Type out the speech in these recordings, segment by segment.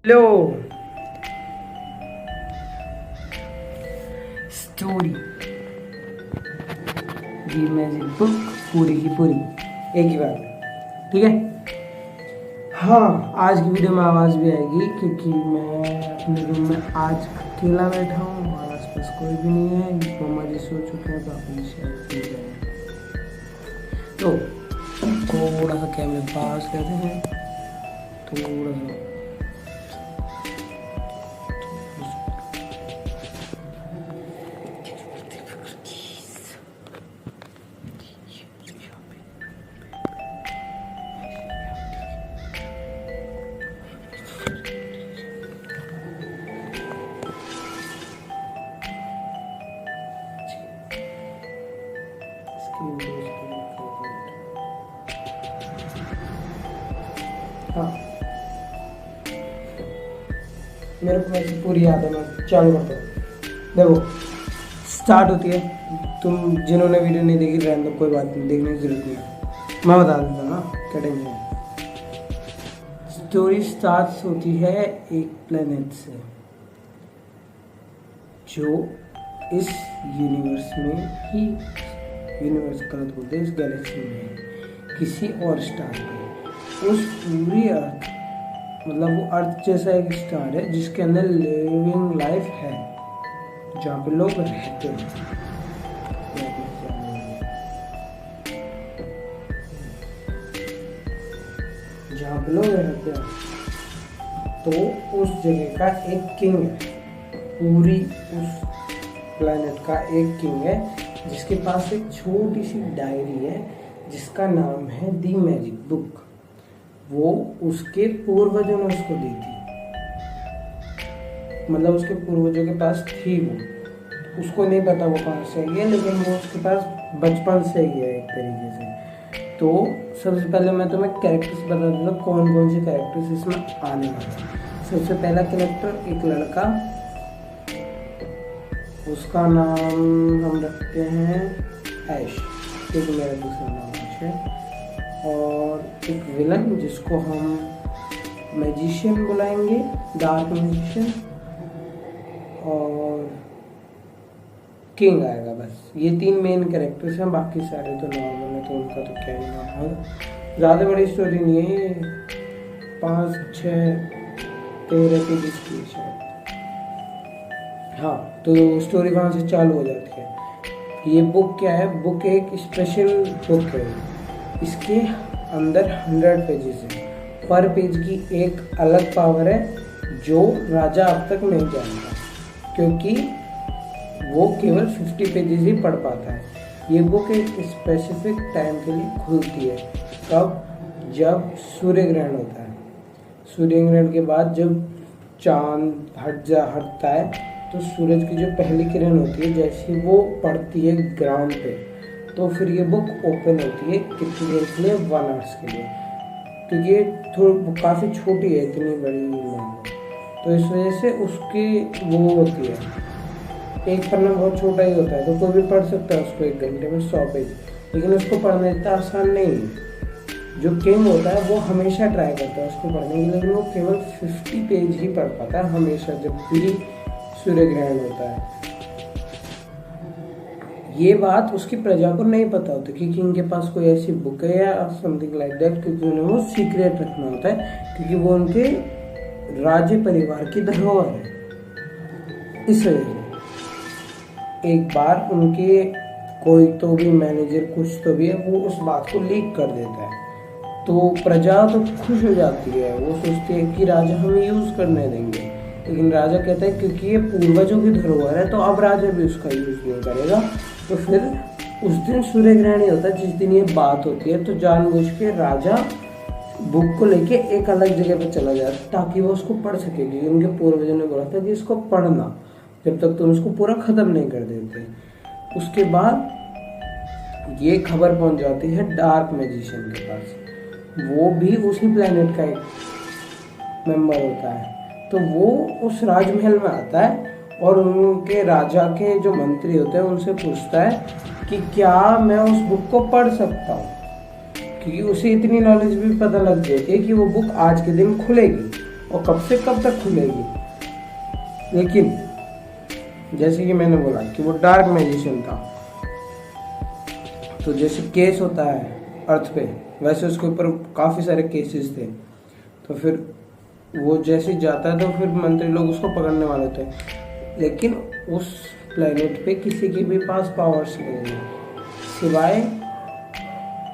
Hello. Story दी magic book पूरी की पूरी एक ही बात है, ठीक है। हाँ, आज की वीडियो में आवाज़ भी आएगी क्योंकि मैं अपने रूम में आज अकेला बैठा हूँ और आसपास कोई भी नहीं है। मम्मा जी सो चुके हैं तो अपनी शायद पी रहे हैं। तो थोड़ा सा कैमरे पास लेते हैं, थोड़ा सा हाँ, मेरे को वैसे पूरी याद है। मैं चालू करता हूँ। देखो, स्टार्ट होती है। तुम जिन्होंने वीडियो नहीं देखी रहने दो, कोई बात नहीं, देखने की जरूरत नहीं है। मैं बता देता हूँ ना क्या टेंशन है। स्टोरी स्टार्ट होती है एक प्लेनेट से जो इस यूनिवर्स में ही, यूनिवर्स गलत बोलते हैं, इस गैलेक्सी में है, किसी और स्टार पे। उस पूरी अर्थ, मतलब वो अर्थ जैसा एक स्टार है जिसके अंदर लिविंग लाइफ है, जहाँ पे लोग रहते हैं। जहाँ पे लोग रहते हैं तो उस जगह का एक किंग है, पूरी उस प्लेनेट का एक किंग है जिसके पास एक छोटी सी डायरी है जिसका नाम है दी मैजिक बुक। वो उसके पूर्वजों ने उसको दी थी, मतलब उसके पूर्वजों के पास थी वो। उसको नहीं पता वो कहाँ से आई है, लेकिन वो उसके पास बचपन से ही है एक तरीके से। तो सबसे पहले मैं तुम्हें कैरेक्टर्स बता देता हूँ, कौन कौन से कैरेक्टर्स इसमें आने वाले हैं। सबसे पहला कैरेक्टर एक लड़का, उसका नाम हम रखते हैं ऐश, एक मेरा दूसरा नाम ऐश है। और एक विलन जिसको हम मैजिशियन बुलाएंगे, डार्क मैजिशियन। और किंग आएगा। बस ये 3 मेन कैरेक्टर्स हैं, बाकी सारे तो नॉर्मल है, तो उनका तो क्या ही नाम है। ज़्यादा बड़ी स्टोरी नहीं है, 5, 6, 13 पेजेस की शायद। हाँ, तो स्टोरी वहाँ से चालू हो जाती है। ये बुक क्या है? बुक एक स्पेशल बुक है। इसके अंदर 100 पेजेस हैं। पर पेज की एक अलग पावर है जो राजा अब तक नहीं जानता, क्योंकि वो केवल 50 पेजेस ही पढ़ पाता है। ये बुक एक स्पेसिफिक टाइम के लिए खुलती है। कब? जब सूर्य ग्रहण होता है। सूर्य ग्रहण के बाद जब चांद हटता है तो सूरज की जो पहली किरण होती है, जैसे वो पड़ती है ग्राउंड पे, तो फिर ये बुक ओपन होती है कितनी देर के लिए? 1 आवर्स के लिए, क्योंकि ये काफ़ी छोटी है, इतनी बड़ी नहीं है। तो इस वजह से उसकी वो होती है, एक पन्ना बहुत छोटा ही होता है, तो कोई भी पढ़ सकता है उसको 1 घंटे में 100 पेज। लेकिन उसको पढ़ना इतना आसान नहीं है। जो किंग होता है वो हमेशा ट्राई करता है उसको पढ़ने की, लेकिन वो केवल 50 पेज ही पढ़ पाता है हमेशा, जब भी सूर्य ग्रहण होता है। ये बात उसकी प्रजा को नहीं पता होती कि किंग के पास कोई ऐसी बुक है या समथिंग लाइक दैट, क्योंकि उन्हें वो सीक्रेट रखना होता है, क्योंकि वो उनके राज्य परिवार की धरोहर है। इस वजह से एक बार उनके कोई तो भी मैनेजर, कुछ तो भी है, वो उस बात को लीक कर देता है। तो प्रजा तो खुश हो जाती है, वो सोचती है कि राजा हमें यूज करने देंगे। लेकिन राजा कहता है क्योंकि ये पूर्वजों की धरोहर है तो अब राजा भी उसका यूज नहीं करेगा। तो फिर उस दिन सूर्य ग्रहण ही होता है जिस दिन ये बात होती है, तो जानबूझ के राजा बुक को लेके एक अलग जगह पे चला जाता है ताकि वो उसको पढ़ सके, क्योंकि उनके पूर्वजों ने बोला था कि इसको पढ़ना जब तक तुम इसको पूरा खत्म नहीं कर देते। उसके बाद ये खबर पहुंच जाती है डार्क मैजिशियन के पास। वो भी उसी प्लेनेट का एक मेंबर होता है। तो वो उस राजमहल में आता है और उनके राजा के जो मंत्री होते हैं उनसे पूछता है कि क्या मैं उस बुक को पढ़ सकता हूँ, क्योंकि उसे इतनी नॉलेज भी पता लग गई थी कि वो बुक आज के दिन खुलेगी। और कब से कब तक खुलेगी। लेकिन जैसे कि मैंने बोला कि वो डार्क मैजिशियन था, तो जैसे केस होता है अर्थ पे, वैसे उसके ऊपर काफी सारे केसेस थे। तो फिर वो जैसे जाता है तो फिर मंत्री लोग उसको पकड़ने वाले थे, लेकिन उस प्लेनेट पे किसी के भी पास पावर्स नहीं है सिवाय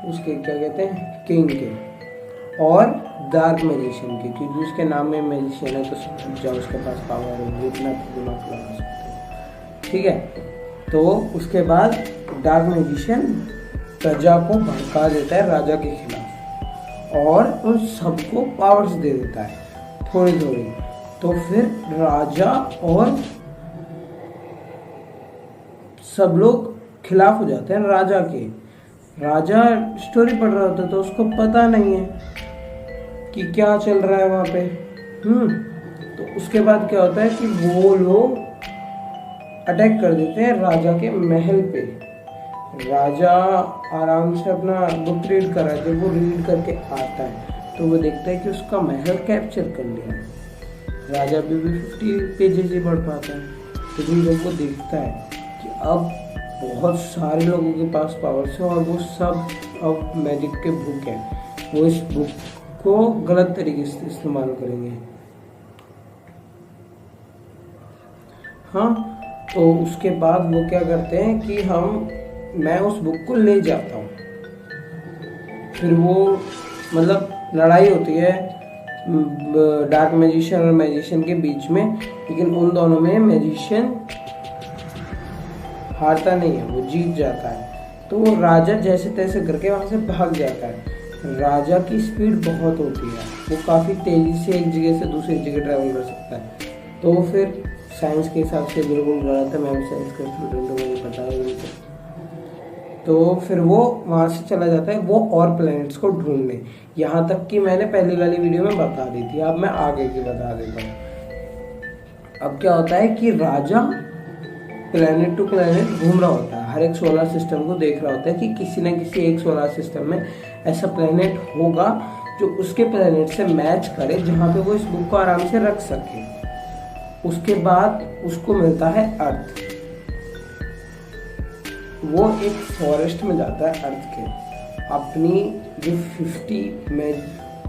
उसके क्या कहते हैं किंग के और डार्क मैजिशियन के, क्योंकि उसके नाम में मैजिशियन है तो समझ जाओ उसके पास पावर है, इतना दिमाग लगा सकते हो। ठीक है, तो उसके बाद डार्क मैजिशियन प्रजा को भड़का देता है राजा के खिलाफ और उन सबको पावर्स दे देता है थोड़ी थोड़ी। तो फिर राजा और सब लोग खिलाफ हो जाते हैं राजा के। राजा स्टोरी पढ़ रहा होता है तो उसको पता नहीं है कि क्या चल रहा है वहां पे। तो उसके बाद क्या होता है कि वो लोग अटैक कर देते हैं राजा के महल पे। राजा आराम से अपना बुक रीड कर रहा है, जब वो रीड करके आता है तो वो देखता है कि उसका महल कैप्चर कर लिया है। राजा भी 50 पेजेस ही पढ़ पाता है, लेकिन जब वो देखता है कि अब बहुत सारे लोगों के पास पावर्स है और वो सब अब मैजिक के बुक है, वो इस बुक को गलत तरीके से इस्तेमाल करेंगे। हाँ, तो उसके बाद वो क्या करते हैं कि मैं उस बुक को ले जाता हूँ। फिर वो मतलब लड़ाई होती है डार्क मैजिशियन और मैजिशियन के बीच में, लेकिन उन दोनों में मैजिशियन हारता नहीं है, वो जीत जाता है। तो वो राजा जैसे तैसे करके वहां से भाग जाता है। राजा की स्पीड बहुत होती है, वो काफी तेजी से एक जगह से दूसरी जगह ट्रैवल कर सकता है। तो फिर साइंस के हिसाब से बिल्कुल गलत है, मैं भी साइंस का स्टूडेंट हूँ, मुझे पता है। तो फिर वो वहां से चला जाता है वो और प्लैनेट्स को ढूंढने, यहाँ तक कि मैंने पहली वाली वीडियो में बता दी थी, अब मैं आगे की बता देता हूँ। अब क्या होता है कि राजा प्लैनेट टू प्लैनेट घूम रहा होता है, हर एक सोलर सिस्टम को देख रहा होता है कि किसी न किसी एक सोलर सिस्टम में ऐसा प्लैनेट होगा जो उसके प्लैनेट से मैच करे, जहाँ पे वो इस बुक को आराम से रख सके। उसके बाद उसको मिलता है अर्थ। वो एक फॉरेस्ट में जाता है अर्थ के, अपनी जो 50 में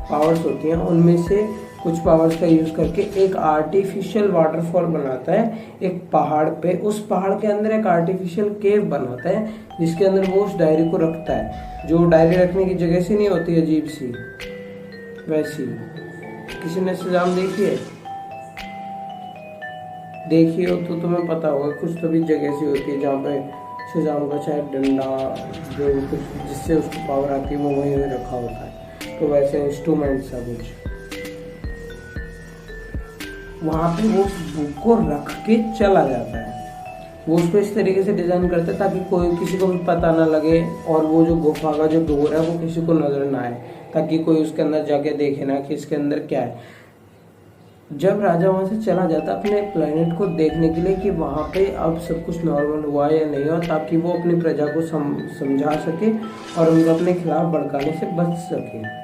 पावर्स होती हैं उनमें से कुछ पावर्स का यूज करके एक आर्टिफिशियल वाटरफॉल बनाता है एक पहाड़ पे। उस पहाड़ के अंदर एक आर्टिफिशियल केव बनाता है जिसके अंदर वो उस डायरी को रखता है, जो डायरी रखने की जगह सी नहीं होती अजीब सी, वैसी। किसी ने सजाम देखी है? देखी हो तो तुम्हें पता होगा, कुछ तो भी जगह सी होती है जहाँ पे सजाम का शायद डंडा जो कुछ जिससे उसको पावर आती है वो वहीं रखा होता है। तो वैसे इंस्ट्रूमेंट सा कुछ वहां पे वो बुक को रख के चला जाता है। वो उसको इस तरीके से डिजाइन करता है ताकि कोई किसी को भी पता ना लगे, और वो जो गुफा का जो डोर है वो किसी को नजर ना आए, ताकि कोई उसके अंदर जाके देखे ना कि इसके अंदर क्या है। जब राजा वहां से चला जाता अपने प्लेनेट को देखने के लिए कि वहां पे अब सब कुछ नॉर्मल हुआ या नहीं हुआ, ताकि वो अपनी प्रजा को समझा सके और उनको अपने खिलाफ भड़काने से बच सके।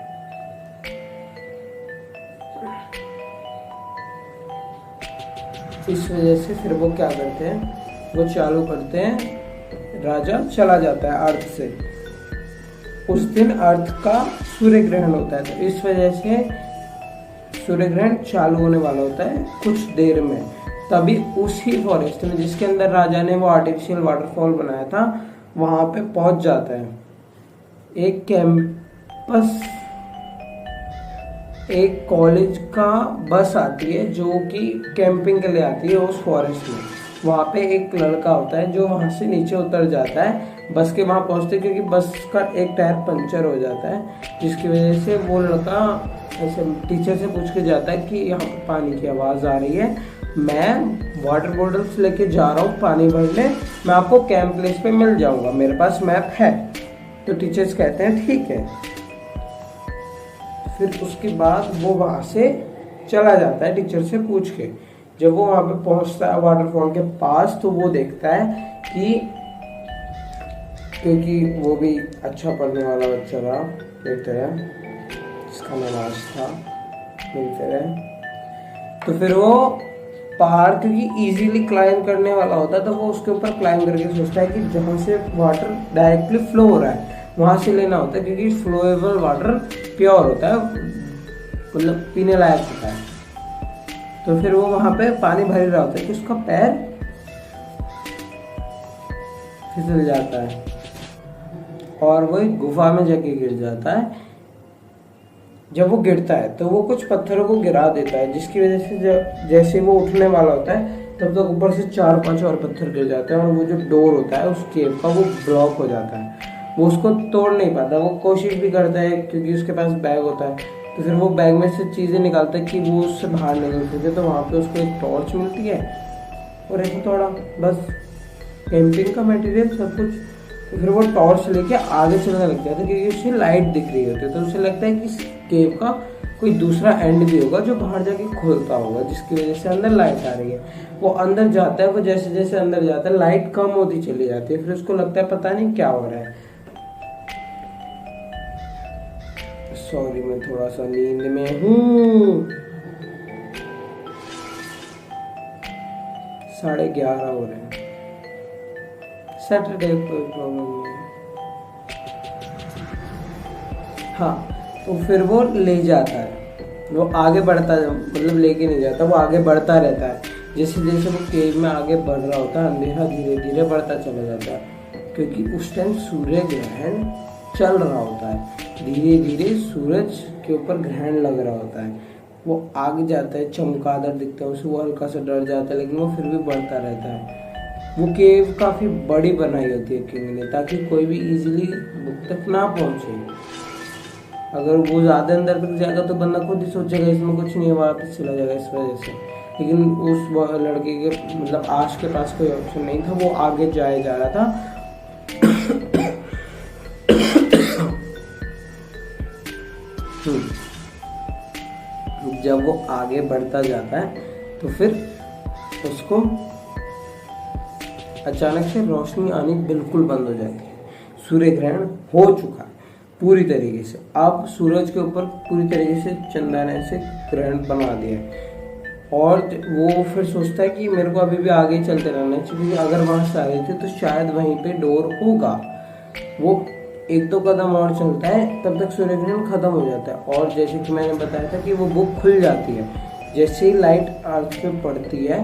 इस वजह से फिर वो क्या करते हैं, वो चालू करते हैं, राजा चला जाता है अर्थ से। उस दिन अर्थ का सूर्य ग्रहण होता है, तो इस वजह से सूर्य ग्रहण चालू होने वाला होता है कुछ देर में। तभी उसी फॉरेस्ट में जिसके अंदर राजा ने वो आर्टिफिशियल वाटरफॉल बनाया था वहां पे पहुंच जाता है। एक कैंपस, एक कॉलेज का बस आती है जो कि कैंपिंग के लिए आती है उस फॉरेस्ट में। वहाँ पे एक लड़का होता है जो वहाँ से नीचे उतर जाता है बस के वहाँ पहुँचते, क्योंकि बस का एक टायर पंचर हो जाता है, जिसकी वजह से वो लड़का ऐसे टीचर से पूछ के जाता है कि यहाँ पानी की आवाज़ आ रही है, मैं वाटर बॉटल्स लेके जा रहा हूँ पानी भरने, मैं आपको कैंप प्लेस पे मिल जाऊँगा, मेरे पास मैप है। तो टीचर्स कहते हैं ठीक है। फिर उसके बाद वो वहाँ से चला जाता है टीचर से पूछ के। जब वो वहाँ पे पहुँचता है वाटरफॉल के पास तो वो देखता है कि, क्योंकि वो भी अच्छा पढ़ने वाला बच्चा था एक तरह, जिसका नाम आज था मिलते रहे, तो फिर वो पहाड़ क्योंकि इजीली क्लाइंब करने वाला होता है तो वो उसके ऊपर क्लाइंब करके सोचता है कि जहाँ से वाटर डायरेक्टली फ्लो हो रहा है वहां से लेना होता है, क्योंकि फ्लोएबल वाटर प्योर होता है, मतलब पीने लायक होता है। तो फिर वो वहां पे पानी भर रहा होता है कि उसका पैर फिसल जाता है और वो एक गुफा में जाके गिर जाता है। जब वो गिरता है तो वो कुछ पत्थरों को गिरा देता है, जिसकी वजह से जब जैसे वो उठने वाला होता है तब तक ऊपर से 4-5 और पत्थर गिर जाते हैं और वो जो डोर होता है उस केव का वो ब्लॉक हो जाता है। वो उसको तोड़ नहीं पाता, वो कोशिश भी करता है क्योंकि उसके पास बैग होता है। तो फिर वो बैग में से चीज़ें निकालता है कि वो उससे बाहर निकल सके। तो वहाँ पे उसको एक टॉर्च मिलती है और ऐसे थोड़ा बस कैंपिंग का मटेरियल सब कुछ। तो फिर वो टॉर्च लेके आगे चलने लग जाता है क्योंकि उसे लाइट दिख रही होती है। तो उसे लगता है कि इस केव का कोई दूसरा एंड भी होगा जो बाहर जाके खुलता होगा, जिसकी वजह से अंदर लाइट आ रही है। वो अंदर जाता है, वो जैसे जैसे अंदर जाता है लाइट कम होती चली जाती है। फिर उसको लगता है पता नहीं क्या हो रहा है। सॉरी मैं थोड़ा सा नींद में हूँ। 11:30 हो रहे हैं, सैटरडे कोई प्रॉब्लम नहीं है। हाँ, तो फिर वो ले जाता है, वो आगे बढ़ता है, मतलब लेके नहीं जाता, वो आगे बढ़ता रहता है। जैसे जैसे वो केव में आगे बढ़ रहा होता है अंधेरा धीरे धीरे बढ़ता चला जाता है, क्योंकि उस टाइम सूर्य ग्रहण चल रहा होता है। धीरे धीरे सूरज के ऊपर ग्रहण लग रहा होता है। वो आगे जाता है, चमगादड़ दिखता है उसे, वो हल्का सा डर जाता है लेकिन वो फिर भी बढ़ता रहता है। वो केव काफ़ी बड़ी बनाई होती है किंग ने, ताकि कोई भी इजीली बुक तक ना पहुंचे। अगर वो ज़्यादा अंदर तक जाएगा तो बंदा खुद ही सोचेगा इसमें कुछ नहीं है, वापस चला जाएगा इस वजह से। लेकिन उस लड़के के मतलब आश के पास कोई ऑप्शन नहीं था, वो आगे जा रहा था। जब वो आगे बढ़ता जाता है तो फिर उसको अचानक से रोशनी आनी बिल्कुल बंद हो जाती है। सूर्य ग्रहण हो चुका है पूरी तरीके से। अब सूरज के ऊपर पूरी तरीके से चंदा ने से ग्रहण बना दिया है और वो फिर सोचता है कि मेरे को अभी भी आगे चलते रहना चाहिए। अगर वहां से आ रहे थे तो शायद वहीं पे डोर होगा। वो 1-2 कदम और चलता है, तब तक सूर्य ग्रहण खत्म हो जाता है। और जैसे कि मैंने बताया था कि वो बुक खुल जाती है। जैसे ही लाइट अर्थ पे पड़ती है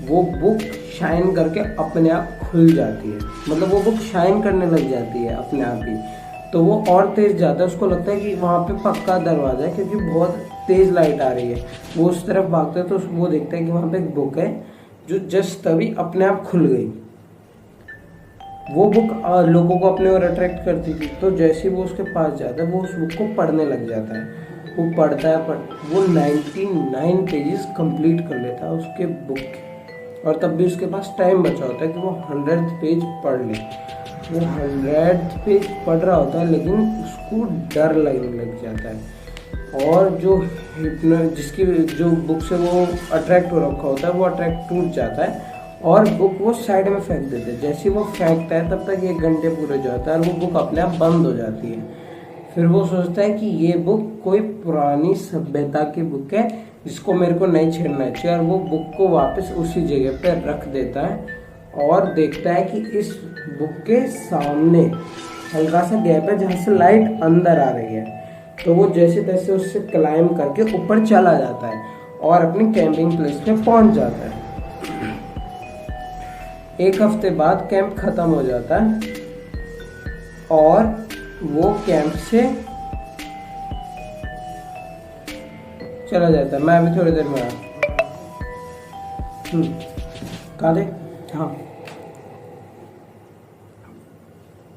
वो बुक शाइन करके अपने आप खुल जाती है, मतलब वो बुक शाइन करने लग जाती है अपने आप ही। तो वो और तेज जाता है, उसको लगता है कि वहाँ पे पक्का दरवाजा है क्योंकि बहुत तेज लाइट आ रही है। वो उस तरफ भागता है तो वो देखता है कि वहाँ पे एक बुक है जो जस्ट तभी अपने आप खुल गई। वो बुक लोगों को अपने ओर अट्रैक्ट करती थी, तो जैसे वो उसके पास जाता है वो उस बुक को पढ़ने लग जाता है। वो पढ़ता है वो 99 पेजेस कंप्लीट कर लेता है उसके बुक के, और तब भी उसके पास टाइम बचा होता है कि वो 100th पेज पढ़ ले। वो 100th पेज पढ़ रहा होता है लेकिन उसको डर लगने लग जाता है। और जो जिसकी जो बुक से वो अट्रैक्ट हो रखा होता है वो अट्रैक्ट टूट जाता है और बुक वो साइड में फेंक देते हैं। जैसे वो फेंकता है तब तक 1 घंटे पूरे हो जाता है और वो बुक अपने आप बंद हो जाती है। फिर वो सोचता है कि ये बुक कोई पुरानी सभ्यता की बुक है जिसको मेरे को नहीं छेड़ना चाहिए, और वो बुक को वापस उसी जगह पर रख देता है और देखता है कि इस बुक के सामने हल्का सा गैप है जहाँ से लाइट अंदर आ रही है। तो वो जैसे तैसे उससे क्लाइंब करके ऊपर चला जाता है और अपनी कैंपिंग प्लेस पे पहुंच जाता है। 1 हफ्ते बाद कैंप खत्म हो जाता है और वो कैंप से चला जाता है। मैं अभी थोड़ी देर में कहा थे, हाँ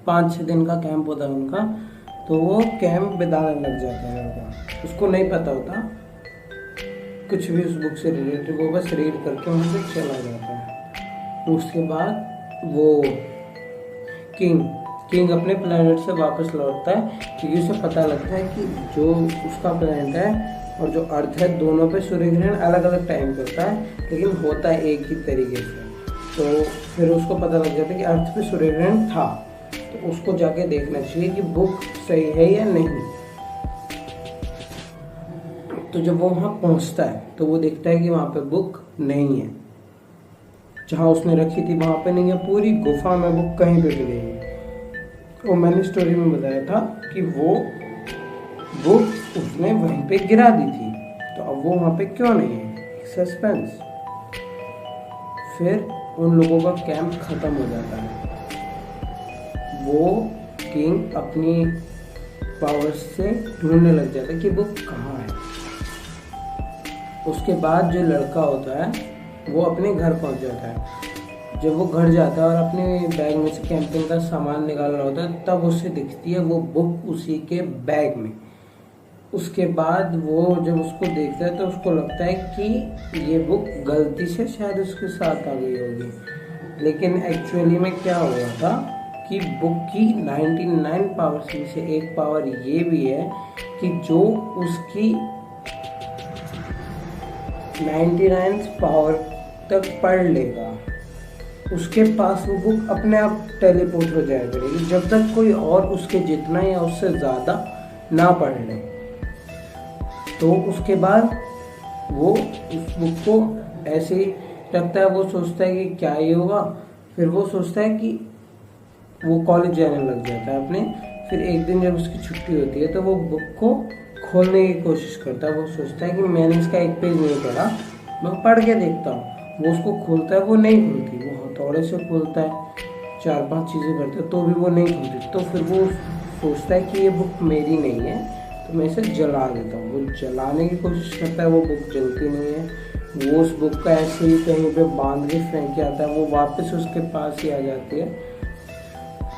5-6 दिन का कैंप होता है उनका। तो वो कैंप बिताने लग जाता है लड़का। उसको नहीं पता होता कुछ भी उस बुक से रिलेटेड, वो बस रीड करके वहाँ से चला जाता है। उसके बाद वो किंग अपने प्लेनेट से वापस लौटता है क्योंकि उसे पता लगता है कि जो उसका प्लेनेट है और जो अर्थ है दोनों पे सूर्य ग्रहण अलग अलग टाइम पे होता है लेकिन होता है एक ही तरीके से। तो फिर उसको पता लग जाता है कि अर्थ पे सूर्य ग्रहण था, तो उसको जाके देखना चाहिए कि बुक सही है या नहीं। तो जब वो वहाँ पहुँचता है तो वो देखता है कि वहाँ पे बुक नहीं है, जहाँ उसने रखी थी वहाँ पे नहीं है, पूरी गुफा में बुक कहीं पे भी नहीं है। वो मैंने स्टोरी में बताया था कि वो बुक उसने वहीं पे गिरा दी थी, तो अब वो वहाँ पे क्यों नहीं है, सस्पेंस। फिर उन लोगों का कैंप खत्म हो जाता है, वो किंग अपनी पावर्स से ढूंढने लग जाता है कि बुक कहाँ है। उसके बाद जो लड़का होता है वो अपने घर पहुंच जाता है। जब वो घर जाता है और अपने बैग में से कैंपिंग का सामान निकाल रहा होता है, तब उसे दिखती है वो बुक उसी के बैग में। उसके बाद वो जब उसको देखता है तो उसको लगता है कि ये बुक गलती से शायद उसके साथ आ गई होगी, लेकिन एक्चुअली में क्या हुआ था कि बुक की 99 पावर्स में से एक पावर ये भी है कि जो उसकी 99 पावर तक पढ़ लेगा, उसके पास वो बुक अपने आप टेलीपोर्ट हो जाया करेगी, जब तक कोई और उसके जितना या उससे ज़्यादा ना पढ़ ले। तो उसके बाद वो उस बुक को ऐसे ही रखता है, वो सोचता है कि क्या ये होगा। फिर वो सोचता है कि वो कॉलेज जाने लग जाता है अपने। फिर एक दिन जब उसकी छुट्टी होती है तो वो बुक को खोलने की कोशिश करता है। वो सोचता है कि मैंने इसका एक पेज नहीं पढ़ा, मैं पढ़ के देखता हूँ। वो उसको खोलता है, वो नहीं खुलती। वो हथौड़े से खोलता है, 4-5 चीज़ें करता है तो भी वो नहीं खुलती। तो फिर वो सोचता है कि ये बुक मेरी नहीं है, तो मैं इसे जला देता हूँ। वो जलाने की कोशिश करता है, वो बुक जलती नहीं है। वो उस बुक का ऐसे ही कहीं पे बांध के फेंक के आता है, वो वापस उसके पास ही आ जाती है।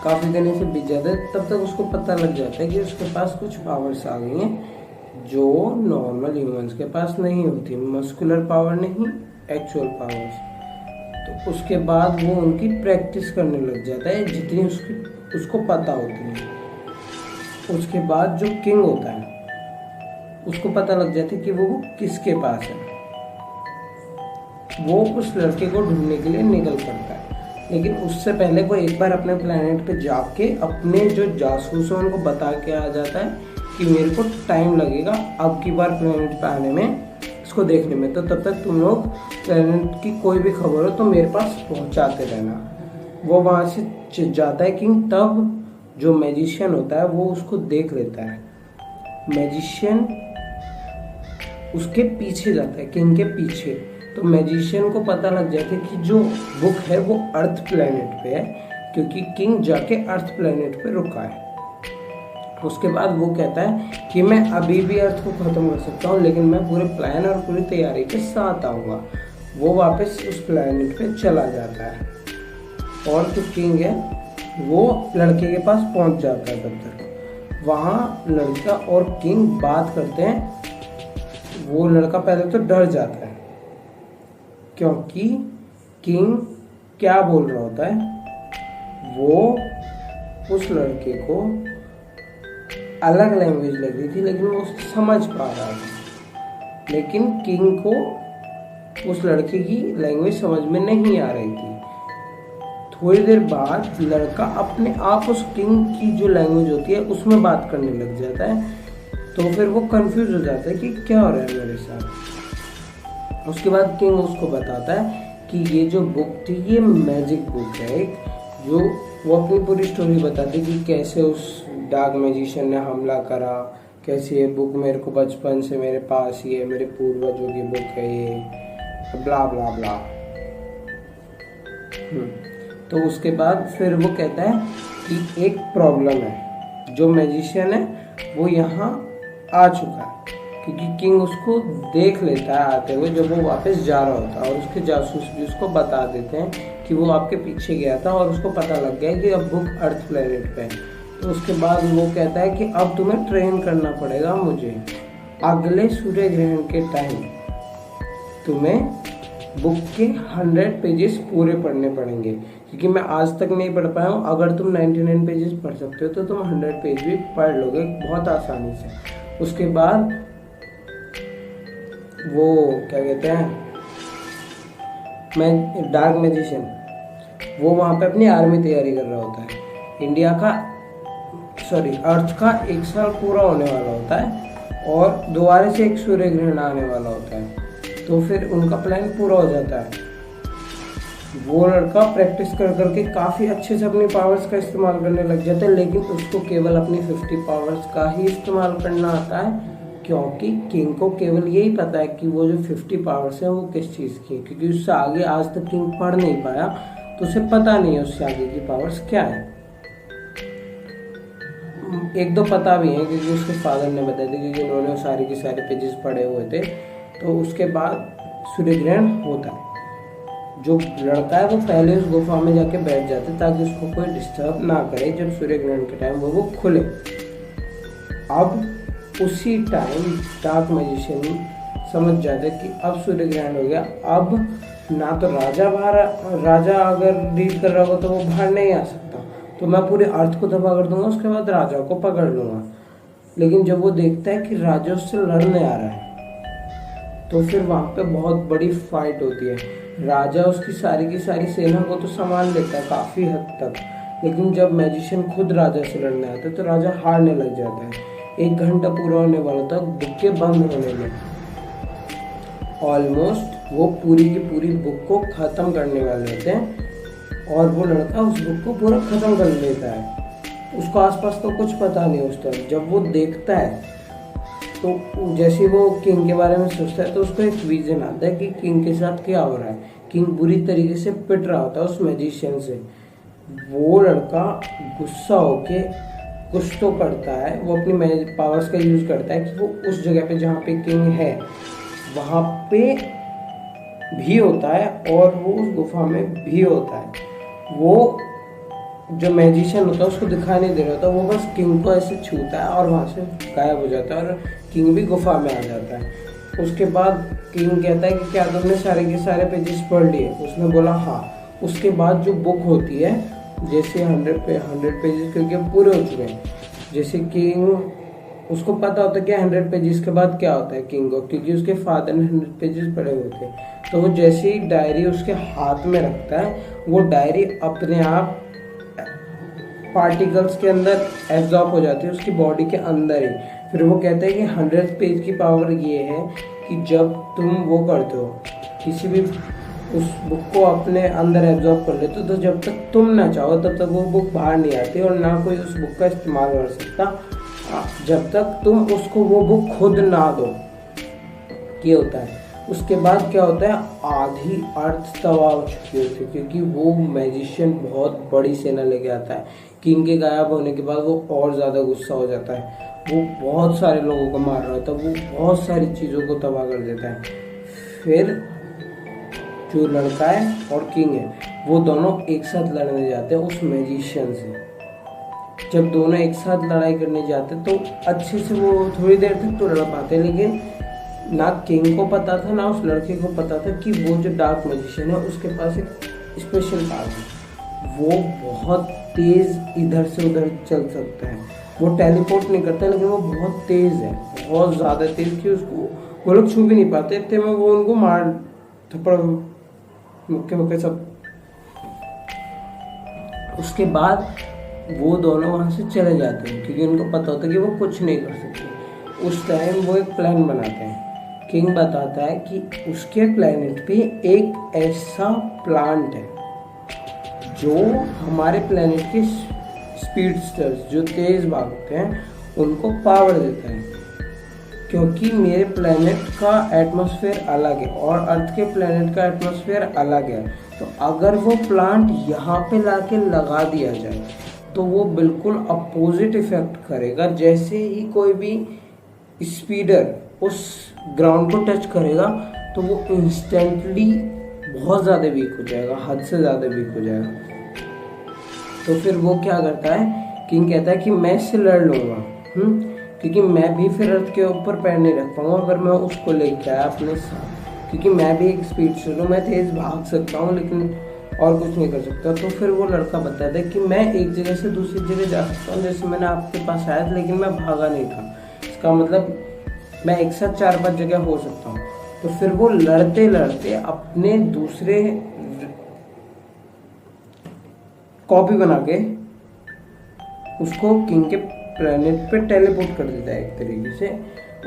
काफ़ी दिन से बीत जाता है, तब तक उसको पता लग जाता है कि उसके पास कुछ पावर्स आ गई हैं जो नॉर्मल ह्यूमंस के पास नहीं होती। मस्कुलर पावर नहीं, एक्चुअल पावर्स। तो उसके बाद वो उनकी प्रैक्टिस करने लग जाता है जितनी उसको पता होती है। उसके बाद जो किंग होता है उसको पता लग जाता है कि वो किसके पास है। वो उस लड़के को ढूंढने के लिए निकल पड़ता है, लेकिन उससे पहले वो एक बार अपने प्लेनेट पे जाके अपने जो जासूस हैं उनको बता के आ जाता है कि मेरे को टाइम लगेगा अब की बार प्लेनेट पे आने में, इसको देखने में। तो तब तक तुम लोग प्लेनेट की कोई भी खबर हो तो मेरे पास पहुंचाते रहना। वो वहाँ से जाता है किंग, तब जो मैजिशियन होता है वो उसको देख लेता है। मैजिशियन उसके पीछे जाता है, किंग के पीछे। तो मैजिशियन को पता लग जाता है कि जो बुक है वो अर्थ प्लेनेट पे है, क्योंकि किंग जाके अर्थ प्लेनेट पे रुका है। उसके बाद वो कहता है कि मैं अभी भी अर्थ को ख़त्म कर सकता हूँ, लेकिन मैं पूरे प्लान और पूरी तैयारी के साथ आऊँगा। वो वापस उस प्लेनेट पे चला जाता है और जो किंग है वो लड़के के पास पहुँच जाता है। तब तक वहाँ लड़का और किंग बात करते हैं। वो लड़का पहले तो डर जाता है, क्योंकि किंग क्या बोल रहा होता है, वो उस लड़के को अलग लैंग्वेज लग रही थी लेकिन वो समझ पा रहा था, लेकिन किंग को उस लड़के की लैंग्वेज समझ में नहीं आ रही थी। थोड़ी देर बाद लड़का अपने आप उस किंग की जो लैंग्वेज होती है उसमें बात करने लग जाता है। तो फिर वो कंफ्यूज हो जाता है कि क्या हो रहा है मेरे साथ। उसके बाद किंग उसको बताता है कि ये जो बुक थी ये मैजिक बुक है एक, जो वो अपनी पूरी स्टोरी बताती कि कैसे उस डार्क मैजिशियन ने हमला करा, कैसे ये बुक मेरे को बचपन से मेरे पास ही है, मेरे पूर्वजों की बुक है ये, ब्ला ब्ला ब्ला। तो उसके बाद फिर वो कहता है कि एक प्रॉब्लम है, जो मैजिशियन है वो यहाँ आ चुका है, क्योंकि किंग उसको देख लेता है आते हुए जब वो वापस जा रहा होता है, और उसके जासूस भी उसको बता देते हैं कि वो आपके पीछे गया था और उसको पता लग गया कि अब बुक अर्थ प्लेनेट पे है। तो उसके बाद वो कहता है कि अब तुम्हें ट्रेन करना पड़ेगा मुझे, अगले सूर्य ग्रहण के टाइम तुम्हें बुक के 100 पेजेस पूरे पढ़ने पड़ेंगे, क्योंकि मैं आज तक नहीं पढ़ पाया हूँ। अगर तुम 99 पेजेस पढ़ सकते हो तो तुम 100 पेज भी पढ़ लोगे बहुत आसानी से। उसके बाद वो क्या कहते हैं, मैं डार्क मैजिशियन वो वहाँ पे अपनी आर्मी तैयारी कर रहा होता है। अर्थ का 1 साल पूरा होने वाला होता है और दोबारा से एक सूर्य ग्रहण आने वाला होता है, तो फिर उनका प्लान पूरा हो जाता है। वो लड़का प्रैक्टिस कर करके काफ़ी अच्छे से अपनी पावर्स का इस्तेमाल करने लग जाता है, लेकिन उसको केवल अपनी 50 पावर्स का ही इस्तेमाल करना आता है, क्योंकि किंग को केवल यही पता है कि वो जो 50 पावर्स हैं वो किस चीज़ की है, क्योंकि उससे आगे आज तक किंग पढ़ नहीं पाया, तो उसे पता नहीं है उससे आगे की पावर्स क्या है। एक दो पता भी है क्योंकि उसके फादर ने बताया था, क्योंकि उन्होंने सारे के सारे पेजेस पढ़े हुए थे। तो उसके बाद सूर्य ग्रहण होता है। जो लड़का है वो पहले उस गुफा में जाके बैठ जाता है ताकि उसको कोई डिस्टर्ब ना करे जब सूर्य ग्रहण के टाइम वो खुले। अब उसी टाइम डार्क मैजिशियन समझ जाता है कि अब सूर्य ग्रहण हो गया, अब ना तो राजा अगर डील कर रहा होगा तो वो बाहर नहीं आ सकता, तो मैं पूरे अर्थ को तबाह कर दूंगा, उसके बाद राजा को पकड़ लूंगा। लेकिन जब वो देखता है कि राजा उससे लड़ने आ रहा है, तो फिर वहां पे बहुत बड़ी फाइट होती है। राजा उसकी सारी की सारी सेना को तो संभाल लेता है काफी हद तक, लेकिन जब मैजिशियन खुद राजा से लड़ने आता है तो राजा हारने लग जाता है। 1 घंटा पूरा होने वाला था बुक के बंद होने में, ऑलमोस्ट वो पूरी की पूरी बुक को खत्म करने वाले होते हैं, और वो लड़का उस बुक को पूरा खत्म कर लेता है। उसको आसपास तो कुछ पता नहीं उस टाइम। जब वो देखता है तो जैसे वो किंग के बारे में सोचता है तो उसको एक विजन आता है कि किंग के साथ क्या हो रहा है। किंग बुरी तरीके से पिट रहा होता है उस मैजिशियन से। वो लड़का गुस्सा होके कुछ तो करता है, वो अपनी पावर्स का यूज करता है कि वो उस जगह पे जहाँ पे किंग है वहाँ पे भी होता है, और वो उस गुफा में भी होता है। वो जो मैजिशियन होता है उसको दिखाई नहीं दे रहा होता, वो बस किंग को ऐसे छूता है और वहाँ से गायब हो जाता है, और किंग भी गुफा में आ जाता है। उसके बाद किंग कहता है कि क्या तुमने सारे के सारे पेजेस पढ़ लिए? उसने बोला हाँ। उसके बाद जो बुक होती है, जैसे 100 पेजेस क्योंकि पूरे हो चुके हैं, जैसे किंग उसको पता होता है कि 100 पेजेस के बाद क्या होता है किंग को, क्योंकि उसके फादर ने 100 पेजेस पढ़े हुए थे। तो वो जैसे ही डायरी उसके हाथ में रखता है, वो डायरी अपने आप पार्टिकल्स के अंदर एब्जॉर्ब हो जाती है उसकी बॉडी के अंदर ही। फिर वो कहता है कि 100 पेज की पावर ये है कि जब तुम वो करते हो, किसी भी उस बुक को अपने अंदर एब्जॉर्ब कर लेते हो, तो जब तक तुम ना चाहो तब तक वो बुक बाहर नहीं आती, और ना कोई उस बुक का इस्तेमाल कर सकता जब तक तुम उसको वो बुक खुद ना दो। ये होता है। उसके बाद क्या होता है, आधी अर्थ तबाह हो चुकी होती है, क्योंकि वो मैजिशियन बहुत बड़ी सेना लेके आता है। किंग के गायब होने के बाद वो और ज़्यादा गुस्सा हो जाता है, वो बहुत सारे लोगों को मार रहा होता है, वो बहुत सारी चीज़ों को तबाह कर देता है। फिर जो लड़का है और किंग है वो दोनों एक साथ लड़ने जाते हैं उस मैजिशियन से। जब दोनों एक साथ लड़ाई करने जाते तो अच्छे से वो थोड़ी देर तक तो लड़ पाते, लेकिन ना किंग को पता था ना उस लड़के को पता था कि वो जो डार्क मैजिशियन है उसके पास एक स्पेशल पावर है। वो बहुत तेज इधर से उधर चल सकता है। वो टेलीपोर्ट नहीं करता, लेकिन वो बहुत तेज है, बहुत ज़्यादा तेज कि उसको वो लोग छू भी नहीं पाते। इतने में वो उनको मार थप्पड़ मुक्के सब। उसके बाद वो दोनों वहाँ से चले जाते हैं, क्योंकि उनको पता होता है कि वो कुछ नहीं कर सकते। उस टाइम वो एक प्लान बनाते हैं। किंग बताता है कि उसके प्लेनेट पे एक ऐसा प्लांट है जो हमारे प्लेनेट के स्पीडस्टर्स जो तेज भागते हैं उनको पावर देता है, क्योंकि मेरे प्लेनेट का एटमॉस्फेयर अलग है और अर्थ के प्लेनेट का एटमॉस्फेयर अलग है। तो अगर वो प्लांट यहाँ पे लाके लगा दिया जाए तो वो बिल्कुल अपोजिट इफेक्ट करेगा। जैसे ही कोई भी स्पीडर उस ग्राउंड को टच करेगा तो वो इंस्टेंटली बहुत ज़्यादा वीक हो जाएगा, हद से ज़्यादा वीक हो जाएगा। तो फिर वो क्या करता है, किंग कहता है कि मैं इससे लड़ लूँगा, क्योंकि मैं भी फिर अर्थ के ऊपर पैर नहीं रख पाऊँगा अगर मैं उसको लेके आया अपने साथ, क्योंकि मैं भी एक स्पीड से हूँ, मैं तेज़ भाग सकता हूँ लेकिन और कुछ नहीं कर सकता। तो फिर वो लड़का बताता है कि मैं एक जगह से दूसरी जगह जा सकता हूँ, जैसे मैंने आपके पास आया था लेकिन मैं भागा नहीं था, इसका मतलब मैं एक साथ 4-5 जगह हो सकता हूँ। तो फिर वो लड़ते लड़ते अपने दूसरे कॉपी बना के उसको किंग के प्लेनेट पे टेलीपोर्ट कर देता है एक तरीके से।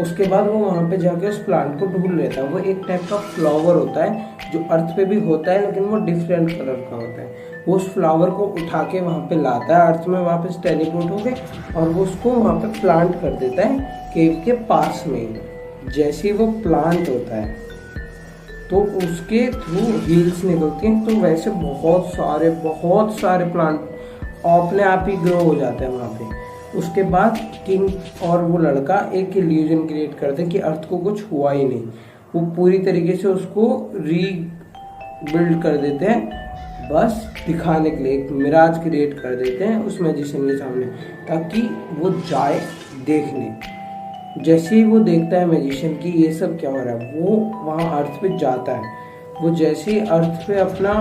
उसके बाद वो वहाँ पे जाके उस प्लांट को ढूंढ लेता है। वो एक टाइप का फ्लावर होता है जो अर्थ पे भी होता है, लेकिन वो डिफरेंट कलर का होता है। वो उस फ्लावर को उठा के वहाँ पे लाता है, अर्थ में वापस टेलीपोर्ट होके, और वो उसको वहाँ पे प्लांट कर देता है केव के पास में। जैसे ही वो प्लांट होता है तो उसके थ्रू हील्स निकलती हैं, तो वैसे बहुत सारे प्लांट अपने आप ही ग्रो हो जाते हैं वहाँ पे। उसके बाद किंग और वो लड़का एक इल्यूजन क्रिएट करते हैं कि अर्थ को कुछ हुआ ही नहीं। वो पूरी तरीके से उसको रीबिल्ड कर देते हैं, बस दिखाने के लिए एक मिराज क्रिएट कर देते हैं उस मैजिशियन के सामने, ताकि वो जाए देखने। जैसे ही वो देखता है मैजिशियन की ये सब क्या हो रहा है, वो वहाँ अर्थ पे जाता है। वो जैसे ही अर्थ पे अपना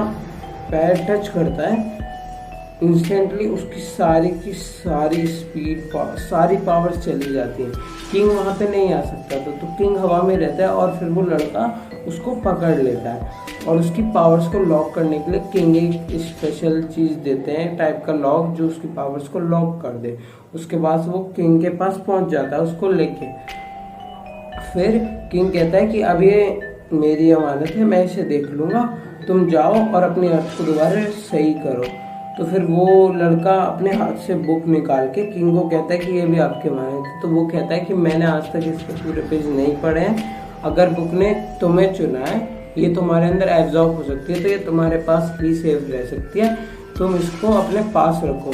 पैर टच करता है, इंस्टेंटली उसकी सारी की सारी स्पीड सारी पावर्स चली जाती हैं। किंग वहाँ पे नहीं आ सकता था, तो किंग हवा में रहता है और फिर वो लड़का उसको पकड़ लेता है। और उसकी पावर्स को लॉक करने के लिए किंग एक स्पेशल चीज़ देते हैं, टाइप का लॉक, जो उसकी पावर्स को लॉक कर दे। उसके बाद वो किंग के पास पहुँच जाता है उसको लेके। फिर किंग कहता है कि अब ये मेरी अमानत है, मैं इसे देख लूँगा, तुम जाओ और अपनी अर्थ को दोबारा सही करो। तो फिर वो लड़का अपने हाथ से बुक निकाल के किंग को कहता है कि ये भी आपके माने थे। तो वो कहता है कि मैंने आज तक इसके पूरे पेज नहीं पढ़े हैं, अगर बुक ने तुम्हें चुना है, ये तुम्हारे अंदर एब्जॉर्ब हो सकती है, तो ये तुम्हारे पास ही सेफ रह सकती है, तुम इसको अपने पास रखो।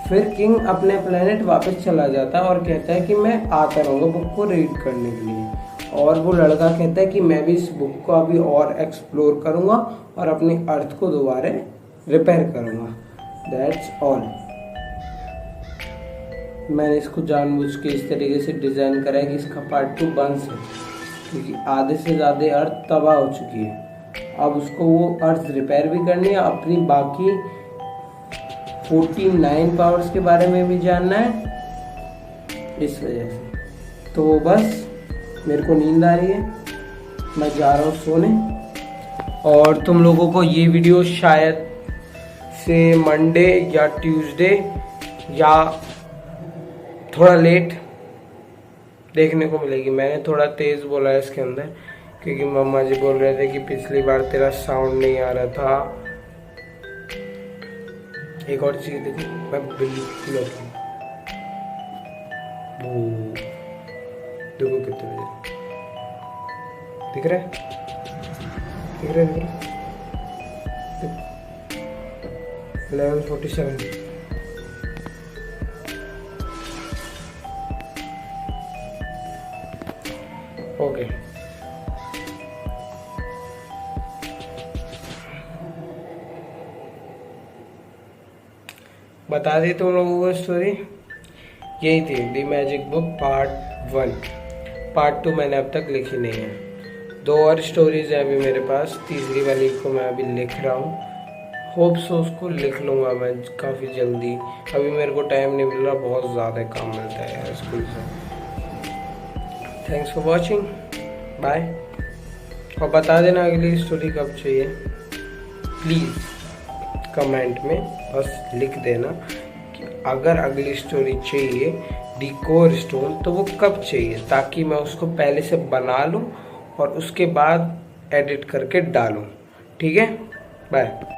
फिर किंग अपने प्लेनेट वापस चला जाता है और कहता है कि मैं आता रहूँगा बुक को रीड करने के लिए। और वो लड़का कहता है कि मैं भी इस बुक को अभी और एक्सप्लोर करूँगा और अपनी अर्थ को दोबारा रिपेयर करूँगा। That's all. मैंने इसको जानबूझ के इस तरीके से डिज़ाइन करा है कि इसका पार्ट 2 बन सके, क्योंकि आधे से ज़्यादा अर्थ तबाह हो चुकी है। अब उसको वो अर्थ रिपेयर भी करनी है, अपनी बाकी 49 पावर्स के बारे में भी जानना है, इस वजह से। तो बस मेरे को नींद आ रही है, मैं जा रहा हूँ सोने। और तुम लोगों को ये वीडियो शायद से मंडे या ट्यूसडे या थोड़ा लेट देखने को मिलेगी। मैंने थोड़ा तेज़ बोला है इसके अंदर, क्योंकि मम्मा जी बोल रहे थे कि पिछली बार तेरा साउंड नहीं आ रहा था। एक और चीज़ देखो, मैं बिल्कुल देखो कितने बजे दिख रहा है, दिख रहा है 11:47। ओके, बता दी तुम लोगों को स्टोरी। यही थी दी मैजिक बुक पार्ट 1। पार्ट 2 मैंने अब तक लिखी नहीं है। 2 और स्टोरीज है अभी मेरे पास, तीसरी वाली को मैं अभी लिख रहा हूँ। होप सो उसको लिख लूँगा मैं काफ़ी जल्दी। अभी मेरे को टाइम नहीं मिल रहा, बहुत ज़्यादा काम मिलता है यार स्कूल से। Thanks for watching, bye. और बता देना अगली स्टोरी कब चाहिए, प्लीज़ कमेंट में बस लिख देना कि अगर अगली स्टोरी चाहिए दी कोर स्टोन तो वो कब चाहिए, ताकि मैं उसको पहले से बना लूँ और उसके बाद एडिट करके डालूँ। ठीक है, बाय।